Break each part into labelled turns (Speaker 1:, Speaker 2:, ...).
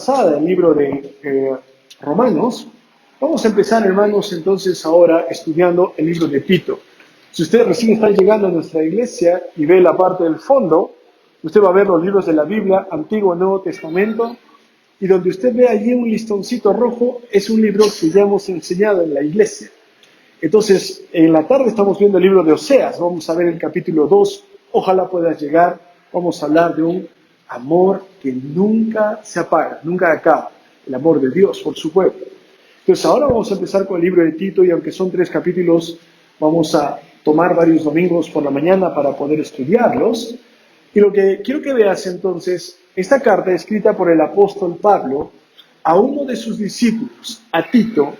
Speaker 1: pasada, el libro de Romanos. Vamos a empezar, hermanos, entonces ahora estudiando el libro de Tito. Si usted recién está llegando a nuestra iglesia y ve la parte del fondo, usted va a ver los libros de la Biblia, Antiguo y Nuevo Testamento, y donde usted ve allí un listoncito rojo, es un libro que ya hemos enseñado en la iglesia. Entonces, en la tarde estamos viendo el libro de Oseas, vamos a ver el capítulo 2, ojalá puedas llegar, vamos a hablar de un amor que nunca se apaga, nunca acaba, el amor de Dios por su pueblo. Entonces, ahora vamos a empezar con el libro de Tito, y aunque son 3 capítulos, vamos a tomar varios domingos por la mañana para poder estudiarlos. Y lo que quiero que veas entonces, esta carta escrita por el apóstol Pablo a uno de sus discípulos, a Tito,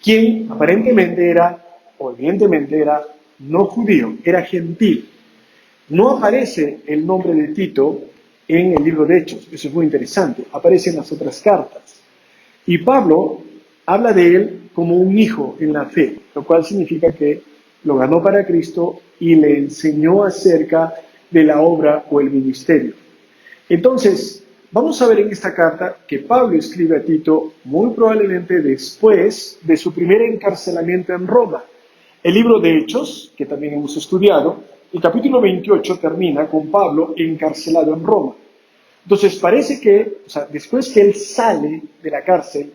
Speaker 1: quien aparentemente era, o evidentemente era, no judío, era gentil. No aparece el nombre de Tito en el libro de Hechos, eso es muy interesante, aparece en las otras cartas. Y Pablo habla de él como un hijo en la fe, lo cual significa que lo ganó para Cristo y le enseñó acerca de la obra o el ministerio. Entonces, vamos a ver en esta carta que Pablo escribe a Tito muy probablemente después de su primer encarcelamiento en Roma. El libro de Hechos, que también hemos estudiado, el capítulo 28 termina con Pablo encarcelado en Roma. Entonces parece que, después que él sale de la cárcel,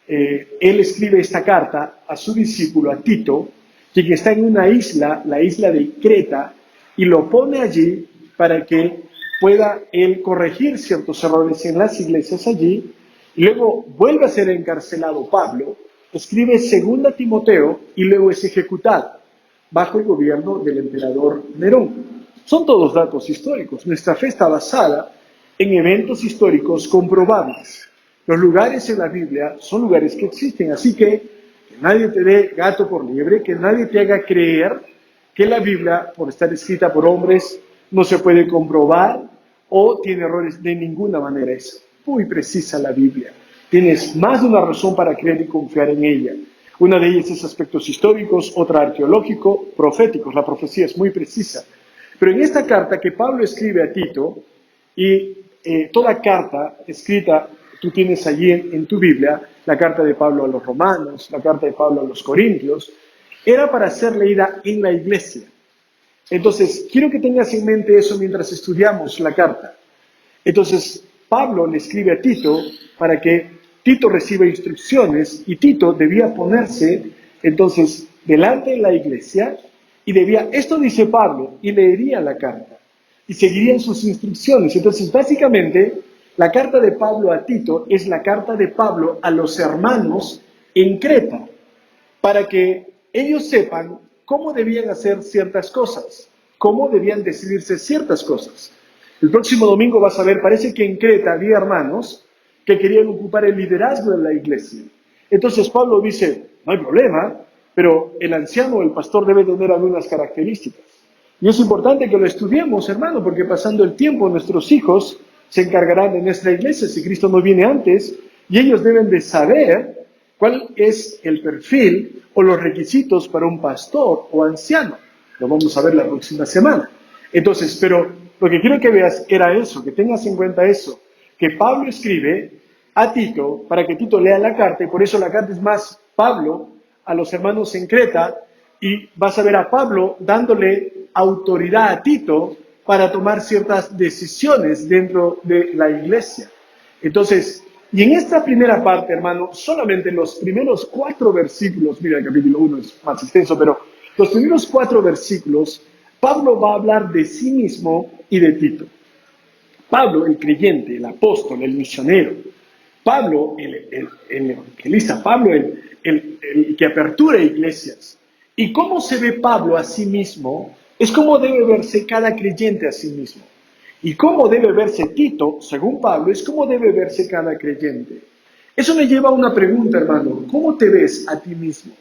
Speaker 1: él escribe esta carta a su discípulo, a Tito, quien está en una isla, la isla de Creta, y lo pone allí para que pueda él corregir ciertos errores en las iglesias allí, y luego vuelve a ser encarcelado Pablo, escribe 2 Timoteo y luego es ejecutado bajo el gobierno del emperador Nerón. Son todos datos históricos. Nuestra fe está basada en eventos históricos comprobables. Los lugares en la Biblia son lugares que existen, así que nadie te dé gato por liebre, que nadie te haga creer que la Biblia, por estar escrita por hombres, no se puede comprobar o tiene errores. De ninguna manera. Es muy precisa la Biblia. Tienes más de una razón para creer y confiar en ella. Una de ellas es aspectos históricos, otra arqueológico, proféticos. La profecía es muy precisa. Pero en esta carta que Pablo escribe a Tito, y toda carta escrita, tú tienes allí en tu Biblia, la carta de Pablo a los romanos, la carta de Pablo a los corintios, era para ser leída en la iglesia. Entonces, quiero que tengas en mente eso mientras estudiamos la carta. Entonces, Pablo le escribe a Tito para que Tito reciba instrucciones, y Tito debía ponerse entonces delante de la iglesia y debía, esto dice Pablo, y leería la carta y seguirían sus instrucciones. Entonces, básicamente, la carta de Pablo a Tito es la carta de Pablo a los hermanos en Creta, para que ellos sepan cómo debían hacer ciertas cosas, cómo debían decidirse ciertas cosas. El próximo domingo vas a ver, parece que en Creta había hermanos que querían ocupar el liderazgo de la iglesia. Entonces Pablo dice, no hay problema, pero el anciano o el pastor debe tener algunas características. Y es importante que lo estudiemos, hermano, porque pasando el tiempo nuestros hijos se encargarán de nuestra iglesia si Cristo no viene antes, y ellos deben de saber cuál es el perfil o los requisitos para un pastor o anciano. Lo vamos a ver la próxima semana. Entonces, pero lo que quiero que veas era eso, que tengas en cuenta eso, que Pablo escribe a Tito para que Tito lea la carta, y por eso la carta es más Pablo a los hermanos en Creta, y vas a ver a Pablo dándole autoridad a Tito para tomar ciertas decisiones dentro de la iglesia. Entonces, y en esta primera parte, hermano, solamente los primeros 4 versículos, mira, el capítulo 1 es más extenso, pero los primeros 4 versículos, Pablo va a hablar de sí mismo y de Tito. Pablo, el creyente, el apóstol, el misionero. Pablo, el evangelista. Pablo, el que apertura iglesias. ¿Y cómo se ve Pablo a sí mismo? Es cómo debe verse cada creyente a sí mismo. Y cómo debe verse Tito, según Pablo, es cómo debe verse cada creyente. Eso me lleva a una pregunta, hermano. ¿Cómo te ves a ti mismo?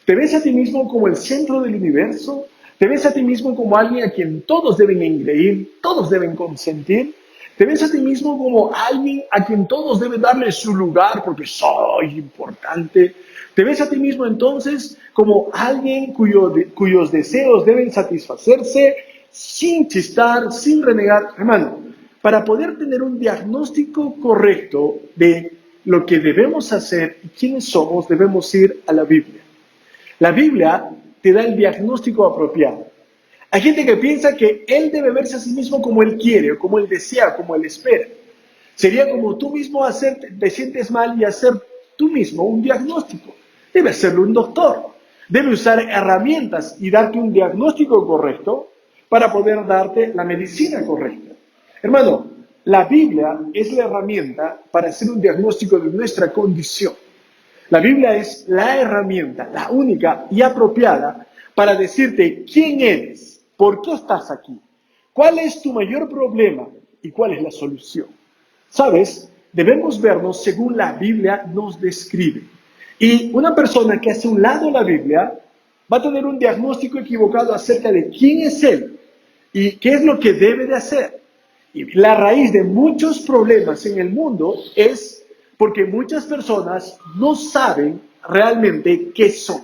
Speaker 1: ¿Te ves a ti mismo como el centro del universo? ¿Te ves a ti mismo como alguien a quien todos deben engreír, todos deben consentir? ¿Te ves a ti mismo como alguien a quien todos deben darle su lugar porque soy importante? ¿Te ves a ti mismo entonces como alguien cuyos deseos deben satisfacerse sin chistar, sin renegar? Hermano, para poder tener un diagnóstico correcto de lo que debemos hacer y quiénes somos, debemos ir a la Biblia. La Biblia te da el diagnóstico apropiado. Hay gente que piensa que él debe verse a sí mismo como él quiere, o como él desea, como él espera. Sería como tú mismo te sientes mal y hacer tú mismo un diagnóstico. Debe hacerlo un doctor. Debe usar herramientas y darte un diagnóstico correcto para poder darte la medicina correcta. Hermano, la Biblia es la herramienta para hacer un diagnóstico de nuestra condición. La Biblia es la herramienta, la única y apropiada para decirte quién eres, por qué estás aquí, cuál es tu mayor problema y cuál es la solución. ¿Sabes? Debemos vernos según la Biblia nos describe. Y una persona que hace un lado la Biblia va a tener un diagnóstico equivocado acerca de quién es él y qué es lo que debe de hacer. Y la raíz de muchos problemas en el mundo es porque muchas personas no saben realmente qué son.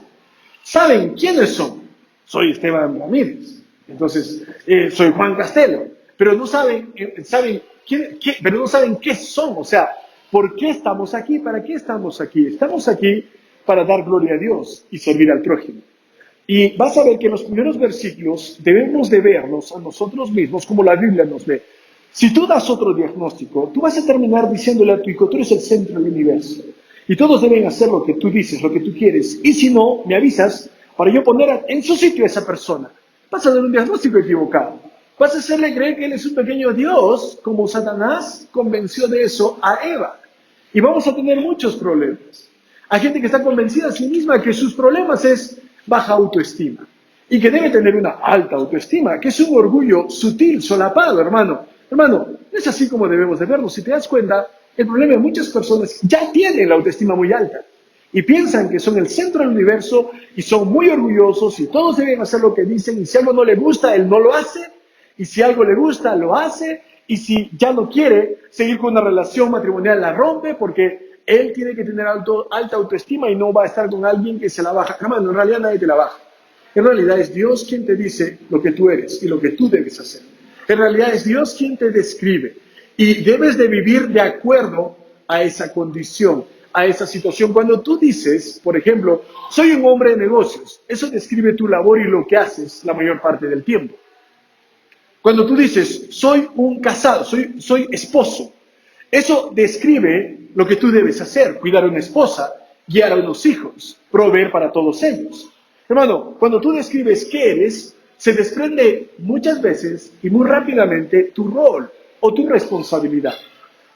Speaker 1: Saben quiénes son. Soy Esteban Ramírez, entonces soy Juan Castelo, pero no saben, pero no saben qué son, o sea, ¿por qué estamos aquí? ¿Para qué estamos aquí? Estamos aquí para dar gloria a Dios y servir al prójimo. Y vas a ver que en los primeros versículos debemos de vernos a nosotros mismos como la Biblia nos ve. Si tú das otro diagnóstico, tú vas a terminar diciéndole a tu hijo, tú eres el centro del universo. Y todos deben hacer lo que tú dices, lo que tú quieres. Y si no, me avisas para yo poner en su sitio a esa persona. Vas a dar un diagnóstico equivocado. Vas a hacerle creer que él es un pequeño Dios, como Satanás convenció de eso a Eva. Y vamos a tener muchos problemas. Hay gente que está convencida a sí misma que sus problemas es baja autoestima. Y que debe tener una alta autoestima, que es un orgullo sutil, solapado, hermano. Hermano, no es así como debemos de verlo. Si te das cuenta, el problema de muchas personas ya tienen la autoestima muy alta y piensan que son el centro del universo y son muy orgullosos y todos deben hacer lo que dicen y si algo no le gusta, él no lo hace y si algo le gusta, lo hace y si ya no quiere seguir con una relación matrimonial, la rompe porque él tiene que tener alta autoestima y no va a estar con alguien que se la baja. Hermano, en realidad nadie te la baja. En realidad es Dios quien te dice lo que tú eres y lo que tú debes hacer. En realidad es Dios quien te describe y debes de vivir de acuerdo a esa condición, a esa situación. Cuando tú dices, por ejemplo, soy un hombre de negocios, eso describe tu labor y lo que haces la mayor parte del tiempo. Cuando tú dices, soy un casado, soy esposo, eso describe lo que tú debes hacer, cuidar a una esposa, guiar a unos hijos, proveer para todos ellos. Hermano, cuando tú describes qué eres, se desprende muchas veces y muy rápidamente tu rol o tu responsabilidad.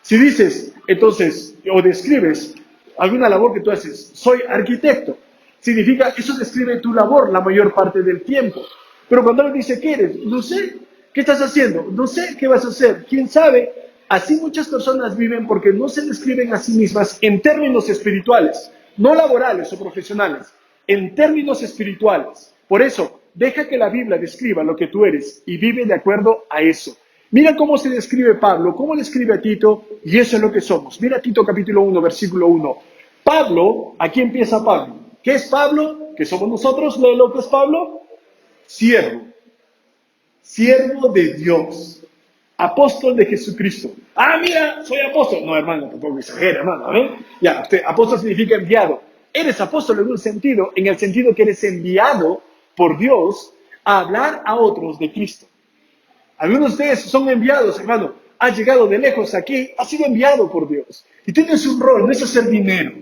Speaker 1: Si dices, entonces, o describes alguna labor que tú haces, soy arquitecto, significa, eso describe tu labor la mayor parte del tiempo. Pero cuando alguien dice, ¿qué eres? No sé, ¿qué estás haciendo? No sé qué vas a hacer, ¿quién sabe? Así muchas personas viven porque no se describen a sí mismas en términos espirituales, no laborales o profesionales, en términos espirituales. Por eso, deja que la Biblia describa lo que tú eres y vive de acuerdo a eso. Mira cómo se describe Pablo, cómo le escribe a Tito, y eso es lo que somos. Mira Tito capítulo 1, versículo 1. Pablo, aquí empieza Pablo. ¿Qué es Pablo? ¿Qué somos nosotros? Lee lo que es Pablo. Siervo. Siervo de Dios. Apóstol de Jesucristo. Ah, mira, soy apóstol. No, hermano, tampoco exagera, hermano. Ya, apóstol significa enviado. Eres apóstol en un sentido, en el sentido que eres enviado por Dios a hablar a otros de Cristo. Algunos de ustedes son enviados, hermano. Has llegado de lejos aquí, has sido enviado por Dios. Y tienes un rol, no es hacer dinero,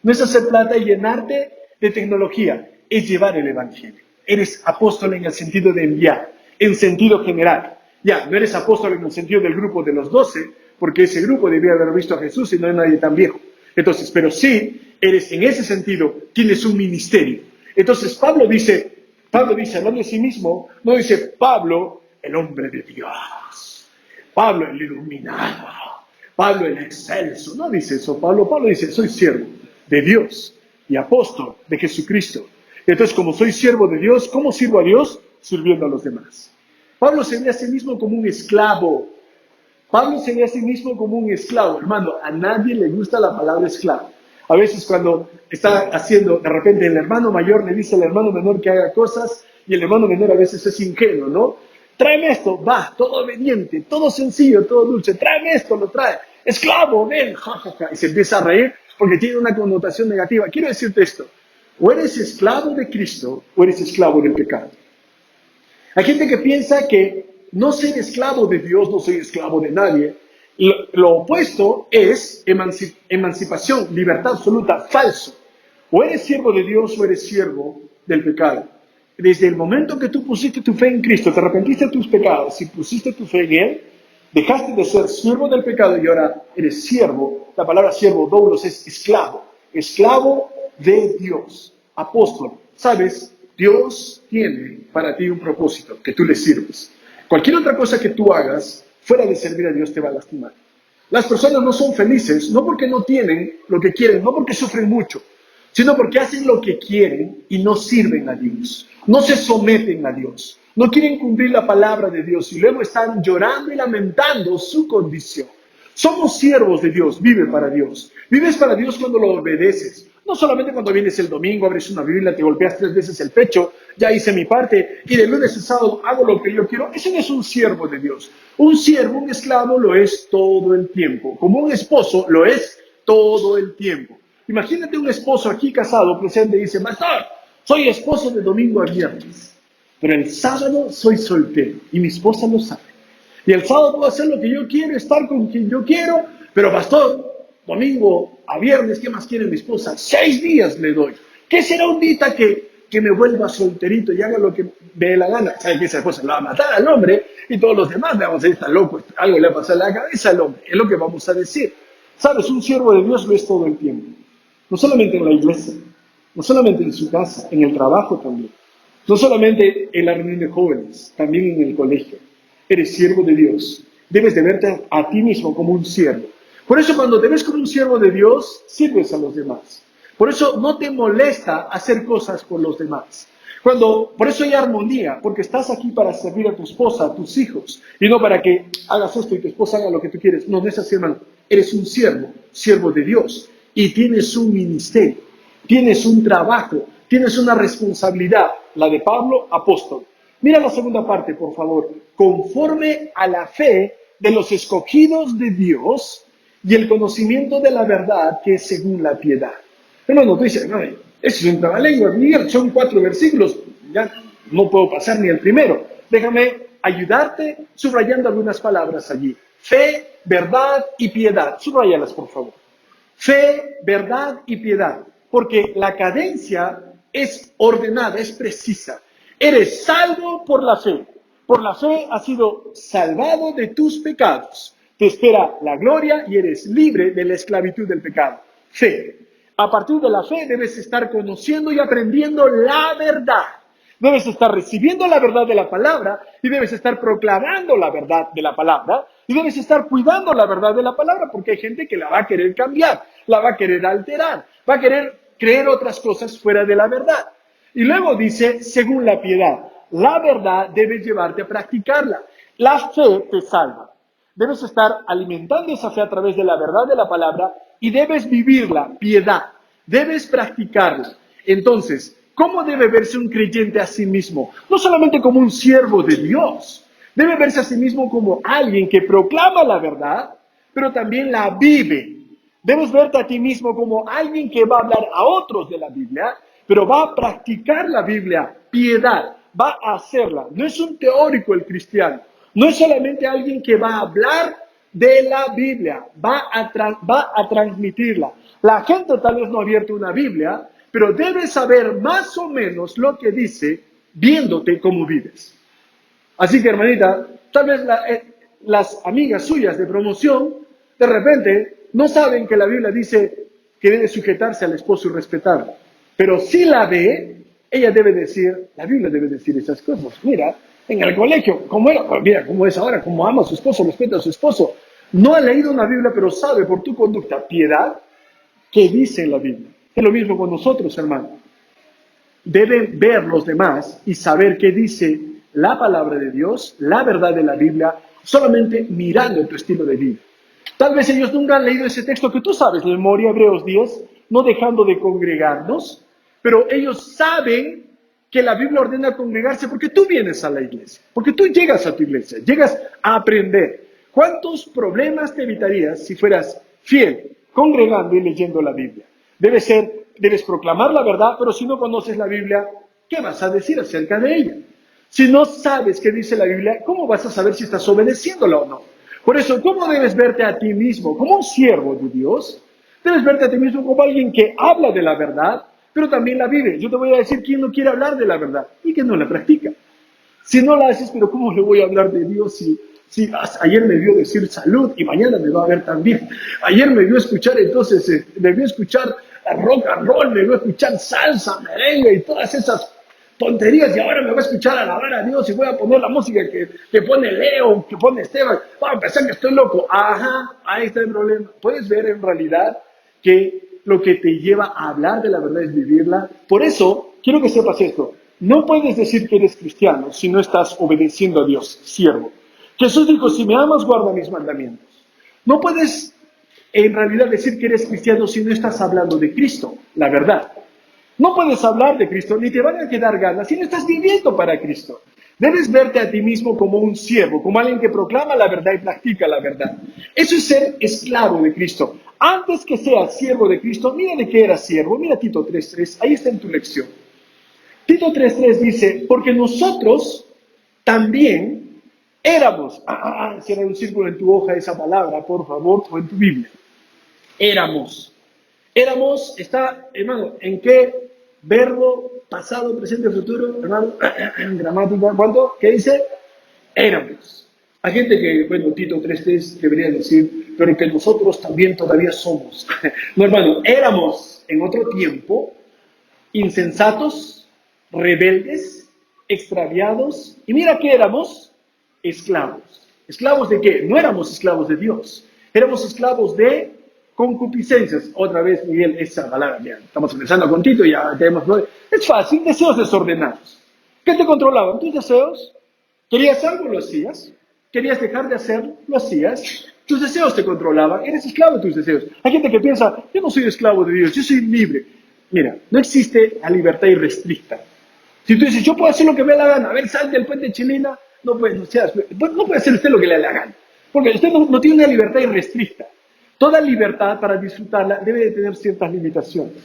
Speaker 1: no es hacer plata y llenarte de tecnología, es llevar el evangelio. Eres apóstol en el sentido de enviar, en sentido general. Ya, no eres apóstol en el sentido del grupo de los 12, porque ese grupo debía haber visto a Jesús y no hay nadie tan viejo. Entonces, pero sí, eres en ese sentido, tienes un ministerio. Entonces, Pablo dice, hablando de sí mismo, no dice Pablo, el hombre de Dios, Pablo el iluminado, Pablo el excelso, no dice eso Pablo dice, soy siervo de Dios y apóstol de Jesucristo. Entonces, como soy siervo de Dios, ¿cómo sirvo a Dios? Sirviendo a los demás. Pablo se ve a sí mismo como un esclavo. Pablo se ve a sí mismo como un esclavo. Hermano, a nadie le gusta la palabra esclavo. A veces cuando está haciendo, de repente el hermano mayor le dice al hermano menor que haga cosas y el hermano menor a veces es ingenuo, ¿no? Tráeme esto, va, todo obediente, todo sencillo, todo dulce. Tráeme esto, lo trae. Esclavo, ven, jajaja. Y se empieza a reír porque tiene una connotación negativa. Quiero decirte esto. O eres esclavo de Cristo o eres esclavo del pecado. Hay gente que piensa que no ser esclavo de Dios, no soy esclavo de nadie. Lo opuesto es emancipación, libertad absoluta, falso. O eres siervo de Dios o eres siervo del pecado. Desde el momento que tú pusiste tu fe en Cristo, te arrepentiste de tus pecados y pusiste tu fe en Él, dejaste de ser siervo del pecado y ahora eres siervo. La palabra siervo, doulos, es esclavo. Esclavo de Dios. Apóstol. ¿Sabes? Dios tiene para ti un propósito, que tú le sirves. Cualquier otra cosa que tú hagas fuera de servir a Dios te va a lastimar. Las personas no son felices, no porque no tienen lo que quieren, no porque sufren mucho, sino porque hacen lo que quieren y no sirven a Dios, no se someten a Dios, no quieren cumplir la palabra de Dios y luego están llorando y lamentando su condición. Somos siervos de Dios, vive para Dios. Vives para Dios cuando lo obedeces. No solamente cuando vienes el domingo, abres una Biblia, te golpeas 3 veces el pecho, ya hice mi parte, y de lunes a sábado hago lo que yo quiero. Ese no es un siervo de Dios. Un siervo, un esclavo, lo es todo el tiempo. Como un esposo, lo es todo el tiempo. Imagínate un esposo aquí casado, presente, y dice, pastor, soy esposo de domingo a viernes, pero el sábado soy soltero, y mi esposa lo sabe. Y el sábado puedo hacer lo que yo quiero, estar con quien yo quiero, pero pastor, domingo a viernes, ¿qué más quiere mi esposa? 6 días le doy. ¿Qué será un día que me vuelva solterito y haga lo que me dé la gana? ¿Sabe que esa esposa la va a matar al hombre? Y todos los demás le vamos a decir, está loco, algo le va a pasar a la cabeza al hombre. Es lo que vamos a decir. ¿Sabes? Un siervo de Dios lo es todo el tiempo. No solamente en la iglesia, no solamente en su casa, en el trabajo también. No solamente en la reunión de jóvenes, también en el colegio. Eres siervo de Dios. Debes de verte a ti mismo como un siervo. Por eso cuando te ves como un siervo de Dios, sirves a los demás. Por eso no te molesta hacer cosas por los demás. Por eso hay armonía, porque estás aquí para servir a tu esposa, a tus hijos, y no para que hagas esto y tu esposa haga lo que tú quieres. No, no es así, hermano. Eres un siervo, siervo de Dios, y tienes un ministerio, tienes un trabajo, tienes una responsabilidad, la de Pablo, apóstol. Mira la segunda parte, por favor. Conforme a la fe de los escogidos de Dios y el conocimiento de la verdad que es según la piedad. Hermano, tú dices, no, eso es un trabalengua, Miguel, son 4 versículos, ya no puedo pasar ni el primero. Déjame ayudarte subrayando algunas palabras allí. Fe, verdad y piedad. Subrayalas, por favor. Fe, verdad y piedad. Porque la cadencia es ordenada, es precisa. Eres salvo por la fe. Por la fe has sido salvado de tus pecados. Te espera la gloria y eres libre de la esclavitud del pecado. Fe. A partir de la fe debes estar conociendo y aprendiendo la verdad. Debes estar recibiendo la verdad de la palabra y debes estar proclamando la verdad de la palabra y debes estar cuidando la verdad de la palabra porque hay gente que la va a querer cambiar, la va a querer alterar, va a querer creer otras cosas fuera de la verdad. Y luego dice, según la piedad, la verdad debes llevarte a practicarla. La fe te salva. Debes estar alimentando esa fe a través de la verdad de la palabra y debes vivirla, piedad. Debes practicarla. Entonces, ¿cómo debe verse un creyente a sí mismo? No solamente como un siervo de Dios. Debe verse a sí mismo como alguien que proclama la verdad, pero también la vive. Debes verte a ti mismo como alguien que va a hablar a otros de la Biblia, pero va a practicar la Biblia, piedad, va a hacerla. No es un teórico el cristiano, no es solamente alguien que va a hablar de la Biblia, va a transmitirla. La gente tal vez no ha abierto una Biblia, pero debes saber más o menos lo que dice viéndote cómo vives. Así que, hermanita, tal vez las amigas suyas de promoción, de repente, no saben que la Biblia dice que debe sujetarse al esposo y respetarlo. Pero si la ve, ella debe decir, la Biblia debe decir esas cosas. Mira, en el colegio, ¿cómo era? Mira cómo es ahora, cómo ama a su esposo, respeta a su esposo. No ha leído una Biblia, pero sabe por tu conducta, piedad, que dice la Biblia. Es lo mismo con nosotros, hermano. Deben ver los demás y saber qué dice la palabra de Dios, la verdad de la Biblia, solamente mirando tu estilo de vida. Tal vez ellos nunca han leído ese texto que tú sabes, de memoria, Hebreos 10, no dejando de congregarnos, pero ellos saben que la Biblia ordena congregarse porque tú vienes a la iglesia, porque tú llegas a tu iglesia, llegas a aprender. ¿Cuántos problemas te evitarías si fueras fiel, congregando y leyendo la Biblia? Debes proclamar la verdad, pero si no conoces la Biblia, ¿qué vas a decir acerca de ella? Si no sabes qué dice la Biblia, ¿cómo vas a saber si estás obedeciéndola o no? Por eso, ¿cómo debes verte a ti mismo? Como un siervo de Dios. Debes verte a ti mismo como alguien que habla de la verdad, pero también la vive. Yo te voy a decir quién no quiere hablar de la verdad y que no la practica. Si no la haces, pero ¿cómo le voy a hablar de Dios si ayer me vio decir salud y mañana me va a ver también? Ayer me vio escuchar, entonces, me vio escuchar rock and roll, me vio escuchar salsa, merengue y todas esas tonterías y ahora me va a escuchar alabar a Dios y voy a poner la música que pone Leo, que pone Esteban. Va a pensar que estoy loco. Ajá, ahí está el problema. Puedes ver en realidad que lo que te lleva a hablar de la verdad es vivirla. Por eso, quiero que sepas esto. No puedes decir que eres cristiano si no estás obedeciendo a Dios, siervo. Jesús dijo, si me amas, guarda mis mandamientos. No puedes en realidad decir que eres cristiano si no estás hablando de Cristo, la verdad. No puedes hablar de Cristo, ni te van a quedar ganas si no estás viviendo para Cristo. Debes verte a ti mismo como un siervo, como alguien que proclama la verdad y practica la verdad. Eso es ser esclavo de Cristo. Antes que seas siervo de Cristo, mira de qué eras siervo. Mira Tito 3:3, ahí está en tu lección. Tito 3:3 dice, porque nosotros también éramos, cierra un círculo en tu hoja esa palabra, por favor, o en tu Biblia. Éramos. Éramos, está, hermano, ¿en qué verbo pasado, presente, futuro, hermano? En gramática, ¿cuánto? ¿Qué dice? Éramos. Hay gente que, bueno, Tito 3:3 debería decir, pero que nosotros también todavía somos. No, hermano, éramos en otro tiempo insensatos, rebeldes, extraviados, y mira que éramos esclavos. ¿Esclavos de qué? No éramos esclavos de Dios, éramos esclavos de concupiscencias. Otra vez, Miguel, esa palabra, ya estamos empezando con Tito, ya tenemos... Es fácil, deseos desordenados. ¿Qué te controlaban? ¿Tus deseos? ¿Querías algo? Lo hacías. ¿Querías dejar de hacerlo? Lo hacías. Tus deseos te controlaban, eres esclavo de tus deseos. Hay gente que piensa, yo no soy esclavo de Dios, yo soy libre. Mira, no existe la libertad irrestricta. Si tú dices, yo puedo hacer lo que me dé la gana, a ver, sal del puente Chilena, no puede hacer usted lo que le dé la gana. Porque usted no tiene una libertad irrestricta. Toda libertad, para disfrutarla, debe de tener ciertas limitaciones.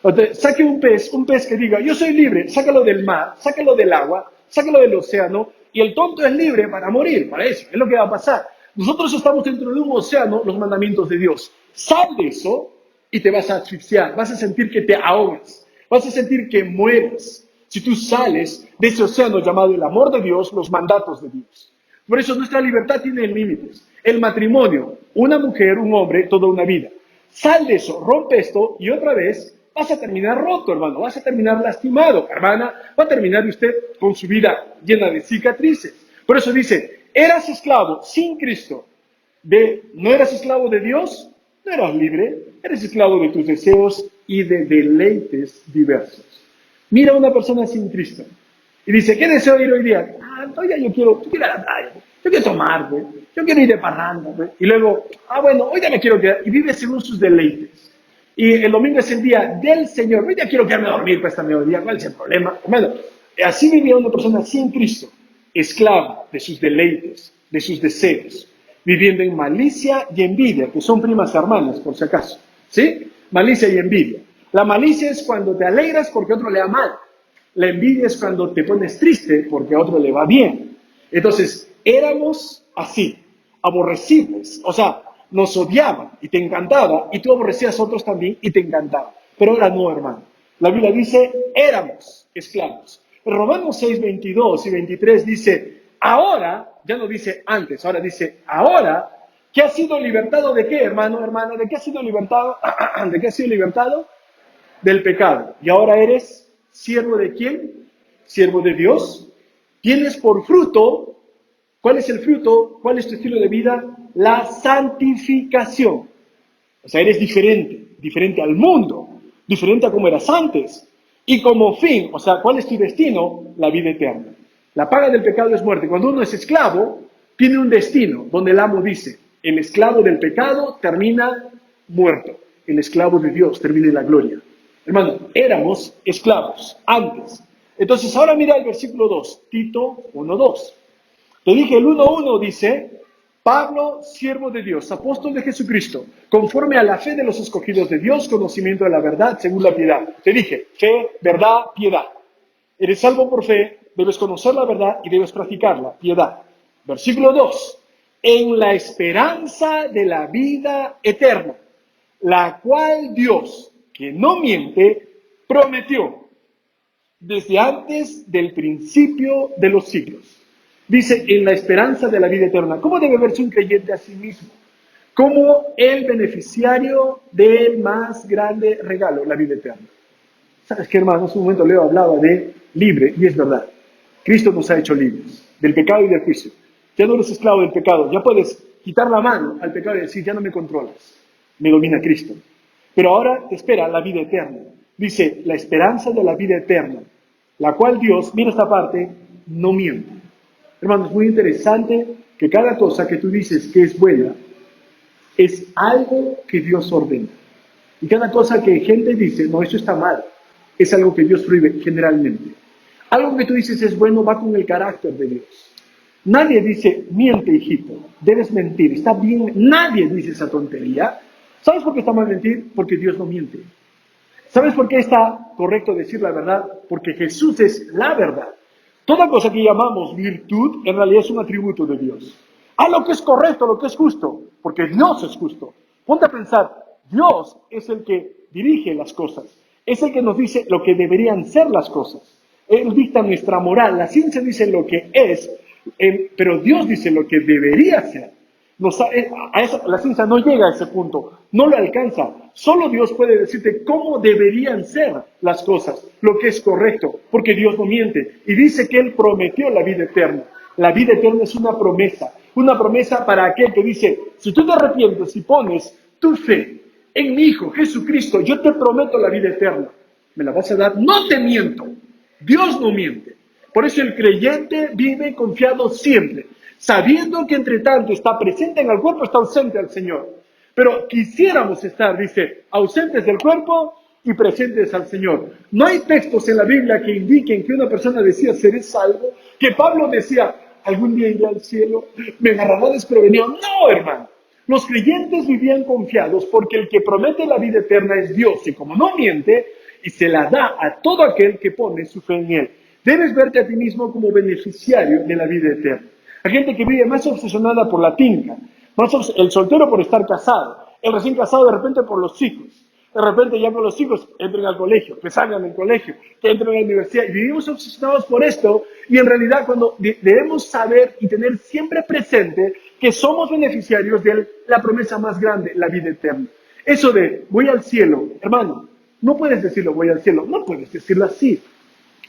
Speaker 1: Entonces, saque un pez que diga, yo soy libre, sácalo del mar, sácalo del agua, sácalo del océano, y el tonto es libre para morir, para eso, es lo que va a pasar. Nosotros estamos dentro de un océano, los mandamientos de Dios. Sal de eso y te vas a asfixiar, vas a sentir que te ahogas, vas a sentir que mueres si tú sales de ese océano llamado el amor de Dios, los mandatos de Dios. Por eso nuestra libertad tiene límites. El matrimonio, una mujer, un hombre, toda una vida. Sal de eso, rompe esto y otra vez vas a terminar roto, hermano, vas a terminar lastimado, hermana, va a terminar usted con su vida llena de cicatrices. Por eso dice, eras esclavo sin Cristo, no eras esclavo de Dios, no eras libre, eres esclavo de tus deseos y de deleites diversos. Mira a una persona sin Cristo y dice, ¿qué deseo ir hoy día? Todavía yo quiero ir a la playa, yo quiero tomar, güey. Yo quiero ir de parranda, güey. Y luego, bueno, hoy ya me quiero quedar. Y vive según sus deleites. Y el domingo es el día del Señor. Hoy ya quiero quedarme a dormir para esta mediodía. ¿Cuál es el problema? Bueno, así vivía una persona sin Cristo, esclava de sus deleites, de sus deseos, viviendo en malicia y envidia, que son primas hermanas, por si acaso. ¿Sí? Malicia y envidia. La malicia es cuando te alegras porque a otro le va mal. La envidia es cuando te pones triste porque a otro le va bien. Entonces, éramos así, aborrecibles. O sea, nos odiaban y te encantaba, y tú aborrecías a otros también y te encantaba. Pero ahora no, hermano. La Biblia dice, éramos esclavos. En Romanos 6, 22 y 23 dice, ahora, ya no dice antes, ahora dice, ahora, ¿que has sido libertado de qué, hermano, hermana? ¿De qué has sido libertado? ¿De qué has sido libertado? Del pecado. Y ahora eres siervo de quién? Siervo de Dios. Tienes por fruto, ¿cuál es el fruto? ¿Cuál es tu estilo de vida? La santificación. O sea, eres diferente al mundo, diferente a como eras antes. Y como fin, o sea, ¿cuál es tu destino? La vida eterna. La paga del pecado es muerte. Cuando uno es esclavo, tiene un destino donde el amo dice, el esclavo del pecado termina muerto. El esclavo de Dios termina en la gloria. Hermano, éramos esclavos antes. Entonces ahora mira el versículo 2, Tito 1:2. Te dije, el 1:1 dice, Pablo, siervo de Dios, apóstol de Jesucristo, conforme a la fe de los escogidos de Dios, conocimiento de la verdad según la piedad. Te dije, fe, verdad, piedad. Eres salvo por fe, debes conocer la verdad y debes practicarla, piedad. Versículo 2, en la esperanza de la vida eterna, la cual Dios, que no miente, prometió desde antes del principio de los siglos. Dice, en la esperanza de la vida eterna. ¿Cómo debe verse un creyente a sí mismo? Como el beneficiario del más grande regalo, la vida eterna. ¿Sabes qué, hermano? Hace un momento Leo hablaba de libre, y es verdad. Cristo nos ha hecho libres del pecado y del juicio. Ya no eres esclavo del pecado, ya puedes quitar la mano al pecado y decir, ya no me controlas, me domina Cristo. Pero ahora te espera la vida eterna. Dice, la esperanza de la vida eterna, la cual Dios, mira esta parte, no miente. Hermano, es muy interesante que cada cosa que tú dices que es buena, es algo que Dios ordena. Y cada cosa que gente dice, no, eso está mal, es algo que Dios prohíbe generalmente. Algo que tú dices es bueno va con el carácter de Dios. Nadie dice, miente, hijito, debes mentir, está bien. Nadie dice esa tontería. ¿Sabes por qué está mal mentir? Porque Dios no miente. ¿Sabes por qué está correcto decir la verdad? Porque Jesús es la verdad. Toda cosa que llamamos virtud en realidad es un atributo de Dios. A lo que es correcto, a lo que es justo, porque Dios es justo. Ponte a pensar, Dios es el que dirige las cosas, es el que nos dice lo que deberían ser las cosas. Él dicta nuestra moral, la ciencia dice lo que es, pero Dios dice lo que debería ser. La ciencia no llega a ese punto, no lo alcanza. Solo Dios puede decirte cómo deberían ser las cosas, lo que es correcto, porque Dios no miente. Y dice que Él prometió la vida eterna. La vida eterna es una promesa para aquel que dice, si tú te arrepientes y pones tu fe en mi Hijo Jesucristo, yo te prometo la vida eterna. ¿Me la vas a dar? No te miento. Dios no miente. Por eso el creyente vive confiado siempre, sabiendo que entre tanto está presente en el cuerpo, está ausente al Señor. Pero quisiéramos estar, dice, ausentes del cuerpo y presentes al Señor. No hay textos en la Biblia que indiquen que una persona decía, seré salvo, que Pablo decía, algún día iré al cielo, me agarrará desprevenido. No, hermano. Los creyentes vivían confiados porque el que promete la vida eterna es Dios y como no miente, y se la da a todo aquel que pone su fe en Él. Debes verte a ti mismo como beneficiario de la vida eterna. Hay gente que vive más obsesionada por la tinca, el soltero por estar casado, el recién casado de repente por los hijos. De repente ya con los hijos entren al colegio, que salgan del colegio, que entren a la universidad. Y vivimos obsesionados por esto y en realidad cuando debemos saber y tener siempre presente que somos beneficiarios de la promesa más grande, la vida eterna. Eso de voy al cielo, hermano, no puedes decirlo voy al cielo, no puedes decirlo así.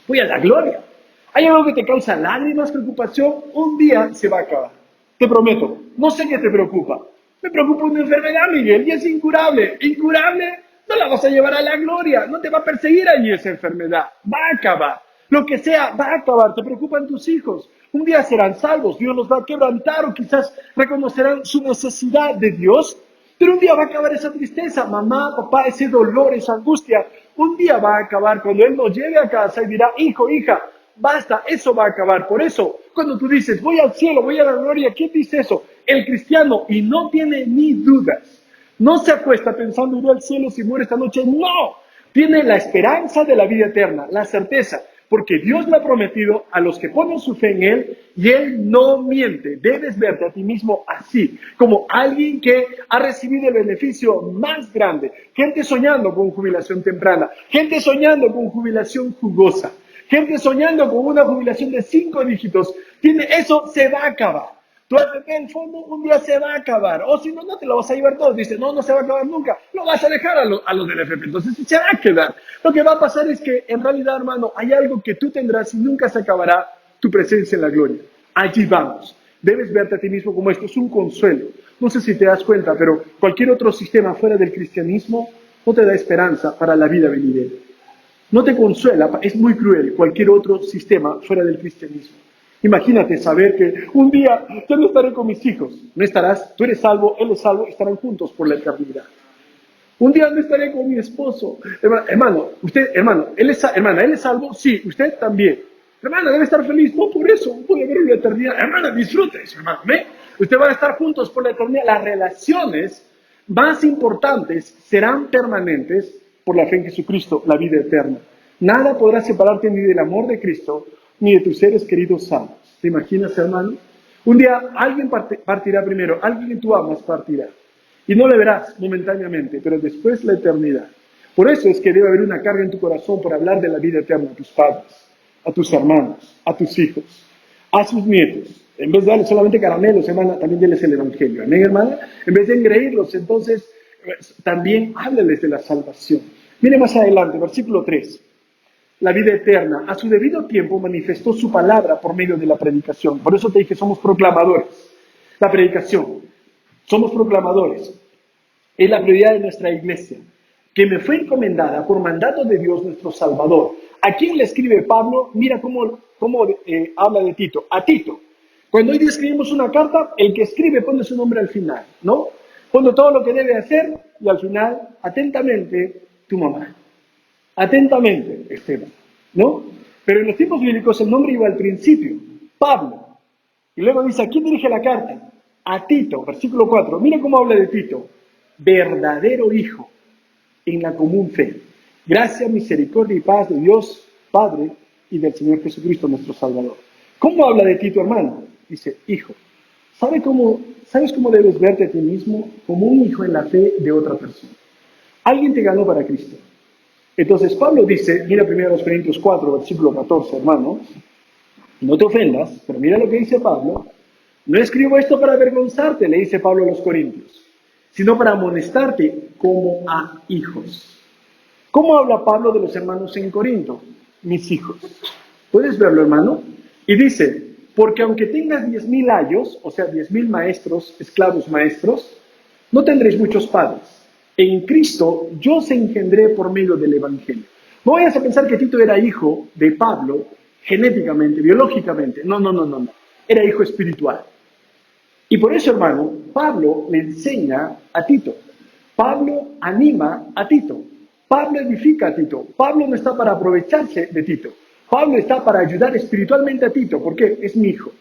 Speaker 1: Voy a la gloria. Hay algo que te causa lágrimas, preocupación, un día se va a acabar. Te prometo, no sé qué te preocupa. Me preocupa una enfermedad, Miguel, y es incurable. Incurable, no la vas a llevar a la gloria, no te va a perseguir allí esa enfermedad. Va a acabar. Lo que sea, va a acabar. Te preocupan tus hijos. Un día serán salvos, Dios los va a quebrantar o quizás reconocerán su necesidad de Dios. Pero un día va a acabar esa tristeza, mamá, papá, ese dolor, esa angustia. Un día va a acabar cuando Él nos lleve a casa y dirá, hijo, hija, basta, eso va a acabar. Por eso, cuando tú dices, voy al cielo, voy a la gloria, ¿quién dice eso? El cristiano, y no tiene ni dudas. No se acuesta pensando, iré al cielo si muere esta noche. No, tiene la esperanza de la vida eterna, la certeza, porque Dios le ha prometido a los que ponen su fe en Él y Él no miente. Debes verte a ti mismo así, como alguien que ha recibido el beneficio más grande. Gente soñando con jubilación temprana, gente soñando con jubilación jugosa, gente soñando con una jubilación de 5 dígitos. Eso se va a acabar. Tu AFP, el fondo, un día se va a acabar. O si no, no te lo vas a llevar todo. Dice, no, no se va a acabar nunca. Lo vas a dejar a los del AFP. Entonces se va a quedar. Lo que va a pasar es que, en realidad, hermano, hay algo que tú tendrás y nunca se acabará, tu presencia en la gloria. Allí vamos. Debes verte a ti mismo como esto. Es un consuelo. No sé si te das cuenta, pero cualquier otro sistema fuera del cristianismo no te da esperanza para la vida venidera. No te consuela, es muy cruel cualquier otro sistema fuera del cristianismo. Imagínate saber que un día ya no estaré con mis hijos. No estarás, tú eres salvo, él es salvo, estarán juntos por la eternidad. Un día no estaré con mi esposo. Hermano, usted, hermano, hermana, él es salvo, sí, usted también. Hermana, debe estar feliz, no por eso, voy a ver la eternidad. Hermana, disfrute eso, hermano. ¿Ve? Ustedes van a estar juntos por la eternidad. Las relaciones más importantes serán permanentes por la fe en Jesucristo, la vida eterna. Nada podrá separarte ni del amor de Cristo, ni de tus seres queridos salvos. ¿Te imaginas, hermano? Un día alguien partirá primero, alguien que tú amas partirá. Y no le verás momentáneamente, pero después la eternidad. Por eso es que debe haber una carga en tu corazón por hablar de la vida eterna a tus padres, a tus hermanos, a tus hijos, a sus nietos. En vez de darles solamente caramelos, hermana, también denles el evangelio. Amén, hermana. En vez de engreírlos, entonces, también háblales de la salvación. Mire más adelante, versículo 3. La vida eterna, a su debido tiempo, manifestó su palabra por medio de la predicación. Por eso te dije, somos proclamadores. La predicación. Somos proclamadores. Es la prioridad de nuestra iglesia, que me fue encomendada por mandato de Dios nuestro Salvador. ¿A quién le escribe Pablo? Mira cómo habla de Tito. A Tito. Cuando hoy día escribimos una carta, el que escribe pone su nombre al final, ¿no? Pone todo lo que debe hacer y al final, atentamente, tu mamá. Atentamente, Esteban, ¿no? Pero en los tiempos bíblicos el nombre iba al principio, Pablo. Y luego dice, ¿a quién dirige la carta? A Tito, versículo 4. Mira cómo habla de Tito. Verdadero hijo en la común fe. Gracia, misericordia y paz de Dios Padre y del Señor Jesucristo nuestro Salvador. ¿Cómo habla de Tito, hermano? Dice, hijo. ¿Sabes cómo debes verte a ti mismo? Como un hijo en la fe de otra persona. Alguien te ganó para Cristo. Entonces Pablo dice, mira primero Corintios 4, versículo 14, hermano, no te ofendas, pero mira lo que dice Pablo, no escribo esto para avergonzarte, le dice Pablo a los Corintios, sino para amonestarte como a hijos. ¿Cómo habla Pablo de los hermanos en Corinto? Mis hijos. ¿Puedes verlo, hermano? Y dice, porque aunque tengas 10,000 ayos, o sea, 10,000 maestros, esclavos maestros, no tendréis muchos padres. En Cristo yo os engendré por medio del Evangelio. No vayas a pensar que Tito era hijo de Pablo genéticamente, biológicamente. No. Era hijo espiritual. Y por eso, hermano, Pablo le enseña a Tito. Pablo anima a Tito. Pablo edifica a Tito. Pablo no está para aprovecharse de Tito. Pablo está para ayudar espiritualmente a Tito, porque es mi hijo.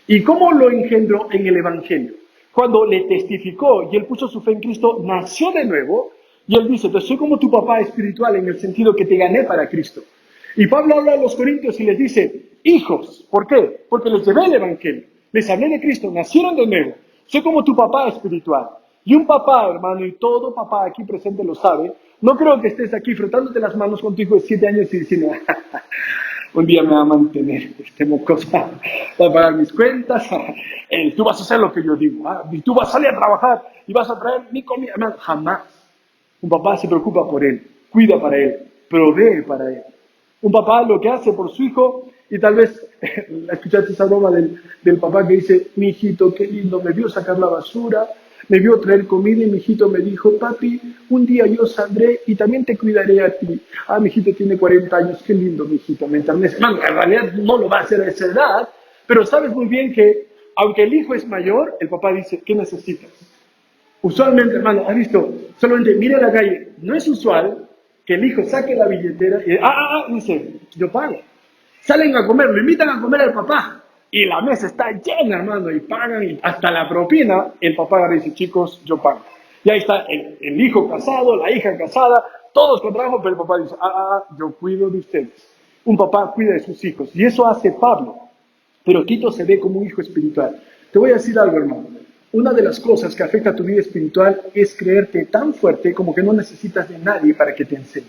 Speaker 1: ¿Y cómo lo engendró en el Evangelio? Cuando le testificó y él puso su fe en Cristo, nació de nuevo, y él dice, entonces soy como tu papá espiritual en el sentido que te gané para Cristo. Y Pablo habla a los corintios y les dice, hijos, ¿por qué? Porque les llevé el Evangelio, les hablé de Cristo, nacieron de nuevo, soy como tu papá espiritual. Y un papá, hermano, y todo papá aquí presente lo sabe, no creo que estés aquí frotándote las manos con tu hijo de 7 años y diciendo, un día me va a mantener, este mocoso, va a pagar mis cuentas, tú vas a hacer lo que yo digo, y tú vas a salir a trabajar y vas a traer mi comida. Hermano, jamás. Un papá se preocupa por él, cuida para él, provee para él. Un papá lo que hace por su hijo, y tal vez escuchaste esa broma del papá que dice, mi hijito, qué lindo, me vio sacar la basura, me vio traer comida y mi hijito me dijo, papi, un día yo saldré y también te cuidaré a ti. Mi hijito tiene 40 años, qué lindo, mi hijito, me enternece. Man, en realidad no lo va a hacer a esa edad, pero sabes muy bien que, aunque el hijo es mayor, el papá dice, ¿qué necesitas? Usualmente, hermano, ¿has visto? Solamente mira a la calle, no es usual que el hijo saque la billetera y dice, yo pago. Salen a comer, lo invitan a comer al papá. Y la mesa está llena, hermano, y pagan, y hasta la propina, el papá dice, chicos, yo pago. Y ahí está el hijo casado, la hija casada, todos con trabajo, pero el papá dice, yo cuido de ustedes. Un papá cuida de sus hijos. Y eso hace Pablo. Pero Tito se ve como un hijo espiritual. Te voy a decir algo, hermano. Una de las cosas que afecta a tu vida espiritual es creerte tan fuerte como que no necesitas de nadie para que te enseñe.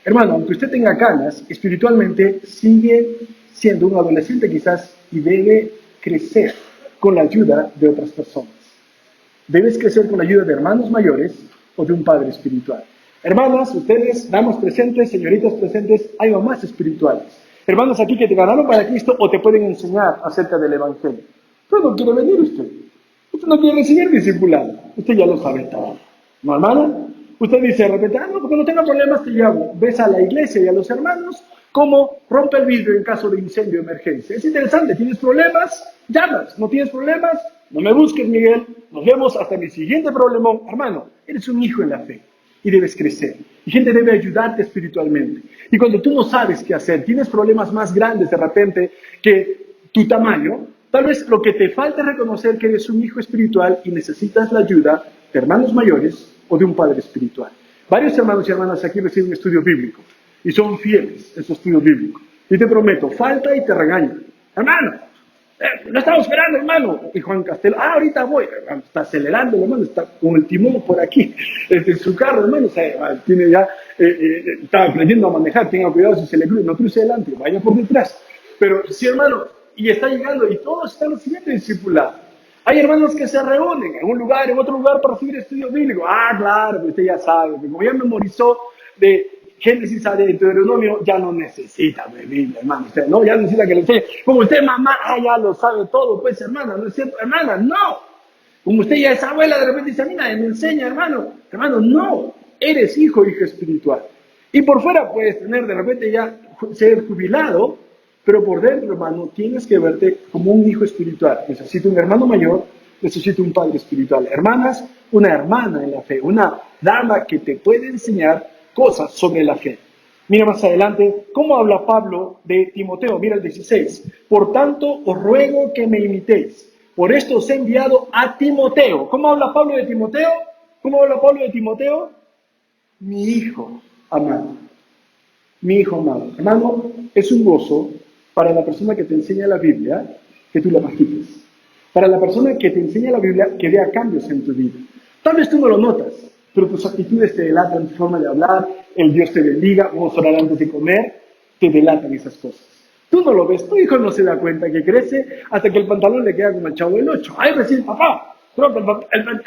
Speaker 1: Hermano, aunque usted tenga canas, espiritualmente sigue siendo un adolescente quizás y debe crecer con la ayuda de otras personas. Debes crecer con la ayuda de hermanos mayores o de un padre espiritual. Hermanas, ustedes, damas presentes, señoritas presentes, hay mamás espirituales. Hermanos aquí que te ganaron para Cristo o te pueden enseñar acerca del Evangelio. Pero no quiere venir usted. Usted no quiere recibir discipulado. Usted ya lo sabe todo. ¿No, hermana? Usted dice de repente, no, porque no tengo problemas, te llamo. Ves a la iglesia y a los hermanos cómo rompe el vidrio en caso de incendio o emergencia. Es interesante, ¿tienes problemas? Llamas. ¿No tienes problemas? No me busques, Miguel. Nos vemos hasta mi siguiente problemón. Hermano, eres un hijo en la fe. y debes crecer. Y gente debe ayudarte espiritualmente. Y cuando tú no sabes qué hacer, tienes problemas más grandes de repente que tu tamaño, tal vez lo que te falta es reconocer que eres un hijo espiritual y necesitas la ayuda de hermanos mayores o de un padre espiritual. Varios hermanos y hermanas aquí reciben estudio bíblico y son fieles en su estudio bíblico. Y te prometo, falta y te regañan. Hermano, lo estamos esperando, hermano. Y Juan Castelo, ahorita voy. Hermano, está acelerando, hermano, está con el timón por aquí, en su carro, hermano. O sea, tiene ya, está aprendiendo a manejar, tenga cuidado si se le cruza, no cruce delante, vaya por detrás. Pero sí, hermano, y está llegando, y todos están recibiendo discipulado. Hay hermanos que se reúnen en un lugar, en otro lugar para recibir estudio bíblico. Ah, claro, pero usted ya sabe, que como ya memorizó de Génesis a Deuteronomio, ya no necesita Biblia, hermano. Usted, no, ya necesita que le enseñe. Como usted, mamá, ya lo sabe todo, pues, hermana, ¿no es cierto? Hermana, no. Como usted ya es abuela, de repente dice, a mí nadie me enseña, hermano. Hermano, no. Eres hijo, hija espiritual. Y por fuera puedes tener de repente ya ser jubilado, pero por dentro, hermano, tienes que verte como un hijo espiritual. Necesito un hermano mayor, necesito un padre espiritual. Hermanas, una hermana en la fe, una dama que te puede enseñar cosas sobre la fe. Mira más adelante cómo habla Pablo de Timoteo. Mira el 16. Por tanto, os ruego que me imitéis. Por esto os he enviado a Timoteo. ¿Cómo habla Pablo de Timoteo? ¿Cómo habla Pablo de Timoteo? Mi hijo amado. Mi hijo amado. Hermano, es un gozo para la persona que te enseña la Biblia que tú la practiques. Para la persona que te enseña la Biblia que vea cambios en tu vida. Tal vez tú no lo notas, pero tus actitudes te delatan, tu forma de hablar, el Dios te bendiga, vamos a orar antes de comer, te delatan esas cosas. Tú no lo ves, tu hijo no se da cuenta que crece hasta que el pantalón le queda como el Chavo del 8. Ay, recién, papá,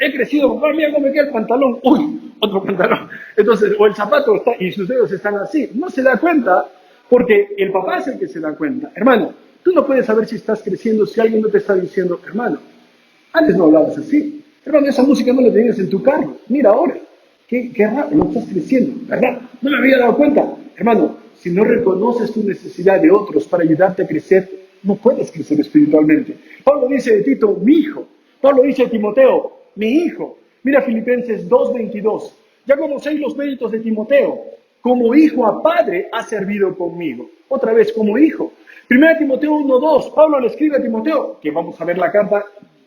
Speaker 1: he crecido, papá, mira cómo me queda el pantalón. Uy, otro pantalón. Entonces, o el zapato está y sus dedos están así. No se da cuenta porque el papá es el que se da cuenta. Hermano, tú no puedes saber si estás creciendo si alguien no te está diciendo, hermano, antes no hablabas así. Hermano, esa música no la tenías en tu carro. Mira ahora. Qué raro, no estás creciendo, ¿verdad? No me había dado cuenta. Hermano, si no reconoces tu necesidad de otros para ayudarte a crecer, no puedes crecer espiritualmente. Pablo dice de Tito, mi hijo. Pablo dice de Timoteo, mi hijo. Mira Filipenses 2:22. Ya conocéis los méritos de Timoteo. Como hijo a padre ha servido conmigo. Otra vez, como hijo. 1 Timoteo 1:2. Pablo le escribe a Timoteo, que vamos a ver la carta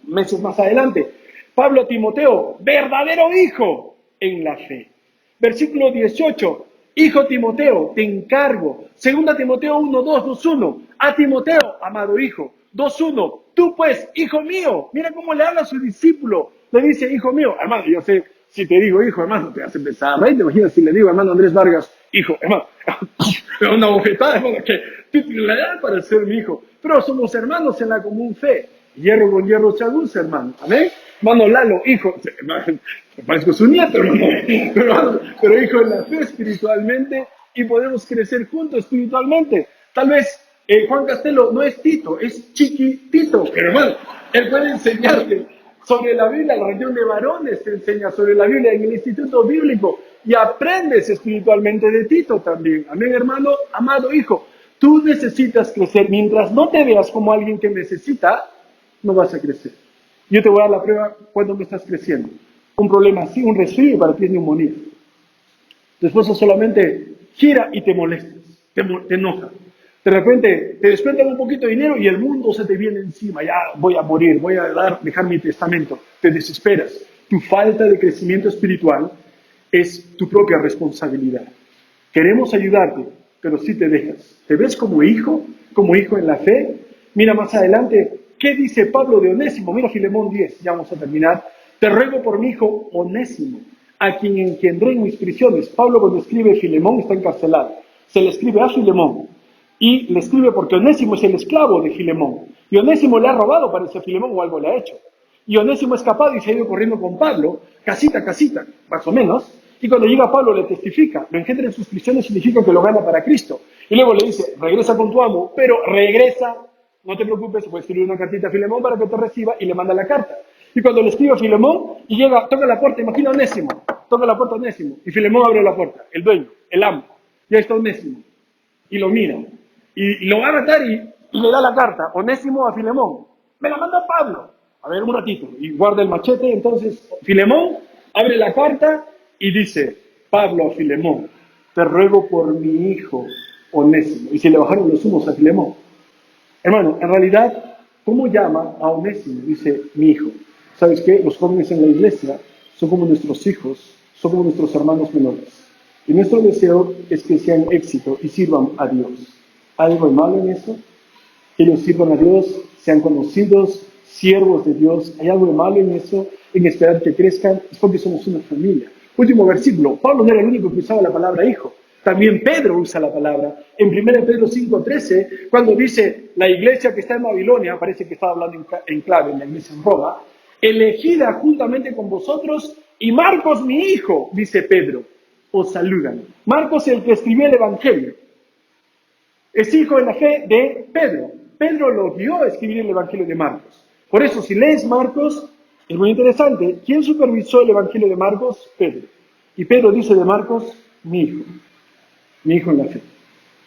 Speaker 1: meses más adelante. Pablo a Timoteo, verdadero hijo en la fe. Versículo 18, hijo Timoteo, te encargo. 2 Timoteo 1:2, 2:1, a Timoteo, amado hijo. 2:1, tú pues, hijo mío. Mira cómo le habla a su discípulo. Le dice, hijo mío. Hermano, yo sé, si te digo hijo, hermano, te vas a empezar a reír. Te imaginas si le digo, hermano Andrés Vargas, hijo, hermano. Una bofetada, hermano, que tú tienes la edad para ser mi hijo. Pero somos hermanos en la común fe. Hierro con hierro se aguza, hermano. Amén. Hermano Lalo, hijo, me parezco su nieto, hermano, pero hijo en la fe espiritualmente y podemos crecer juntos espiritualmente. Tal vez Juan Castelo no es Tito, es chiquitito, pero hermano, él puede enseñarte sobre la Biblia, la región de varones te enseña sobre la Biblia en el Instituto Bíblico y aprendes espiritualmente de Tito también. Amén, hermano, amado hijo. Tú necesitas crecer. Mientras no te veas como alguien que necesita, no vas a crecer. Yo te voy a dar la prueba cuando me estás creciendo. Un problema así, un resfrío para ti es neumonía. Tu esposo solamente gira y te molesta, te enoja. De repente te descuentan un poquito de dinero y el mundo se te viene encima. Ya voy a morir, voy a dejar mi testamento. Te desesperas. Tu falta de crecimiento espiritual es tu propia responsabilidad. Queremos ayudarte, pero si te dejas. ¿Te ves como hijo en la fe? Mira más adelante, ¿qué dice Pablo de Onésimo? Mira Filemón 10, ya vamos a terminar. Te ruego por mi hijo Onésimo, a quien engendré en mis prisiones. Pablo cuando escribe Filemón está encarcelado. Se le escribe a Filemón. Y le escribe porque Onésimo es el esclavo de Filemón. Y Onésimo le ha robado, parece a Filemón, o algo le ha hecho. Y Onésimo ha escapado y se ha ido corriendo con Pablo, casita a casita, más o menos. Y cuando llega Pablo le testifica, lo engendra en sus prisiones significa que lo gana para Cristo. Y luego le dice, regresa con tu amo, pero regresa, no te preocupes, puedes escribir una cartita a Filemón para que te reciba y le manda la carta. Y cuando le escribe a Filemón y llega, toca la puerta, imagina a Onésimo, toca la puerta a Onésimo. Y Filemón abre la puerta, el dueño, el amo, ya está Onésimo. Y lo mira, y lo va a matar y le da la carta, Onésimo a Filemón. Me la manda Pablo. A ver, un ratito. Y guarda el machete, entonces Filemón abre la carta y dice, Pablo a Filemón, te ruego por mi hijo Onésimo. Y se le bajaron los humos a Filemón. Hermano, en realidad, ¿cómo llama a Onésimo? Dice, mi hijo. ¿Sabes qué? Los jóvenes en la iglesia son como nuestros hijos, son como nuestros hermanos menores. Y nuestro deseo es que sean éxito y sirvan a Dios. ¿Hay algo malo en eso? Que ellos sirvan a Dios, sean conocidos, siervos de Dios. ¿Hay algo de malo en eso? En esperar que crezcan. Es porque somos una familia. Último versículo. Pablo no era el único que usaba la palabra hijo. También Pedro usa la palabra. En 1 Pedro 5:13, cuando dice la iglesia que está en Babilonia, parece que estaba hablando en clave en la iglesia en Roma, elegida juntamente con vosotros, y Marcos mi hijo, dice Pedro, os saludan. Marcos, el que escribió el Evangelio, es hijo en la fe de Pedro. Pedro lo guió a escribir el Evangelio de Marcos. Por eso, si lees Marcos, es muy interesante. ¿Quién supervisó el Evangelio de Marcos? Pedro. Y Pedro dice de Marcos, mi hijo en la fe.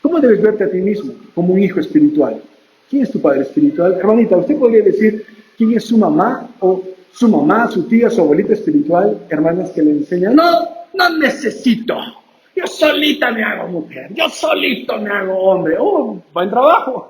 Speaker 1: ¿Cómo debes verte a ti mismo? Como un hijo espiritual. ¿Quién es tu padre espiritual? Hermanita, ¿usted podría decir quién es su mamá o su mamá, su tía, su abuelita espiritual? Hermanas que le enseñan, no necesito. Yo solita me hago mujer, yo solito me hago hombre. Oh, buen trabajo.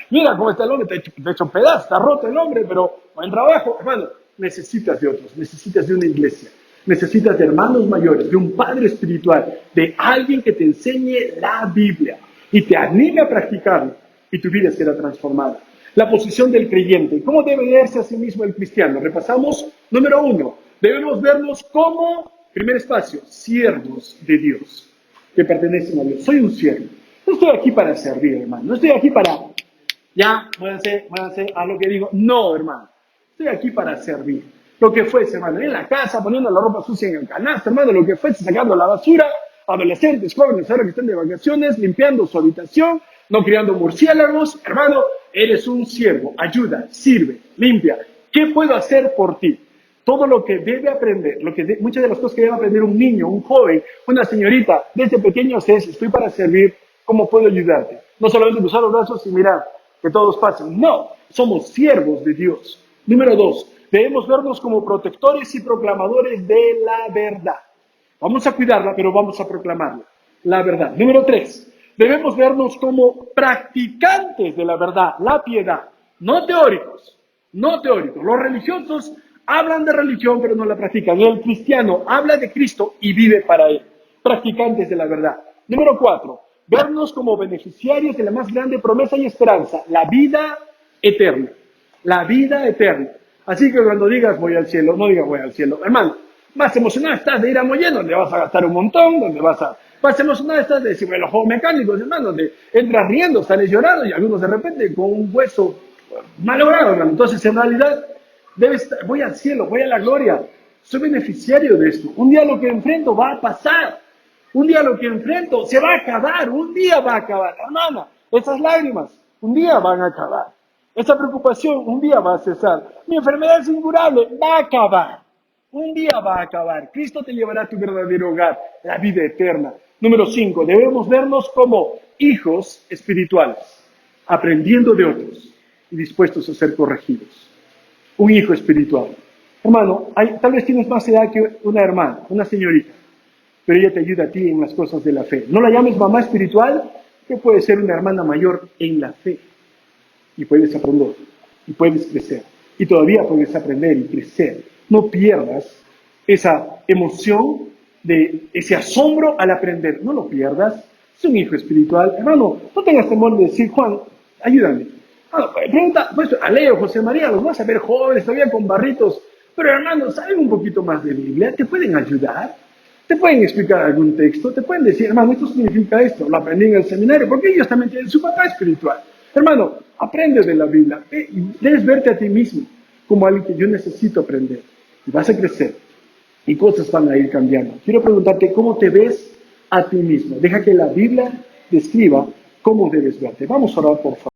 Speaker 1: Mira cómo está el hombre, te he hecho pedazos, está roto el hombre, pero buen trabajo. Hermano, necesitas de otros, necesitas de una iglesia, necesitas de hermanos mayores, de un padre espiritual, de alguien que te enseñe la Biblia y te anime a practicarlo y tu vida será transformada. La posición del creyente. ¿Cómo debe verse a sí mismo el cristiano? Repasamos. Número 1. Debemos vernos como, primer espacio, siervos de Dios, que pertenecen a Dios. Soy un siervo. No estoy aquí para servir, hermano. No estoy aquí para, ya, muévanse a lo que digo. No, hermano. Estoy aquí para servir. Lo que fuese, hermano. En la casa, poniendo la ropa sucia en el canasto, hermano. Lo que fuese, sacando la basura. Adolescentes, jóvenes, ahora que están de vacaciones, limpiando su habitación, no criando murciélagos. Hermano, eres un siervo. Ayuda, sirve, limpia. ¿Qué puedo hacer por ti? Todo lo que debe aprender, muchas de las cosas que debe aprender un niño, un joven, una señorita, desde pequeños es, estoy para servir, ¿cómo puedo ayudarte? No solamente cruzar los brazos y mirar que todos pasen. No, somos siervos de Dios. Número 2, debemos vernos como protectores y proclamadores de la verdad. Vamos a cuidarla, pero vamos a proclamarla, la verdad. Número 3, debemos vernos como practicantes de la verdad, la piedad, no teóricos, no teóricos. Los religiosos hablan de religión, pero no la practican. El cristiano habla de Cristo y vive para Él. Practicantes de la verdad. Número 4, vernos como beneficiarios de la más grande promesa y esperanza, la vida eterna. La vida eterna. Así que cuando digas voy al cielo, no digas voy al cielo. Hermano, más emocionado estás de ir a Mollén, donde vas a gastar un montón, donde más emocionado estás de decir, los juegos mecánicos, hermano, donde entras riendo, sales llorando y algunos de repente con un hueso malogrado, hermano. Entonces, en realidad, voy al cielo, voy a la gloria, soy beneficiario de esto. Un día lo que enfrento va a pasar, un día lo que enfrento se va a acabar, un día va a acabar. Hermana, esas lágrimas un día van a acabar, esa preocupación un día va a cesar, mi enfermedad es incurable, va a acabar, un día va a acabar. Cristo te llevará a tu verdadero hogar, la vida eterna. Número 5, debemos vernos como hijos espirituales, aprendiendo de otros y dispuestos a ser corregidos. Un hijo espiritual. Hermano, tal vez tienes más edad que una hermana, una señorita, pero ella te ayuda a ti en las cosas de la fe. No la llames mamá espiritual, que puede ser una hermana mayor en la fe. Y puedes aprender, y puedes crecer, y todavía puedes aprender y crecer. No pierdas esa emoción, de ese asombro al aprender. No lo pierdas. Es un hijo espiritual. Hermano, no tengas temor de decir, Juan, ayúdame. Pregunta, pues, a Leo, José María, los vas a ver jóvenes, todavía con barritos, pero hermanos, saben un poquito más de Biblia, te pueden ayudar, te pueden explicar algún texto, te pueden decir, hermano, esto significa esto, lo aprendí en el seminario, porque ellos también tienen su papá espiritual. Hermano, aprende de la Biblia, debes verte a ti mismo como alguien que yo necesito aprender, y vas a crecer, y cosas van a ir cambiando. Quiero preguntarte, ¿cómo te ves a ti mismo? Deja que la Biblia describa cómo debes verte. Vamos a orar, por favor.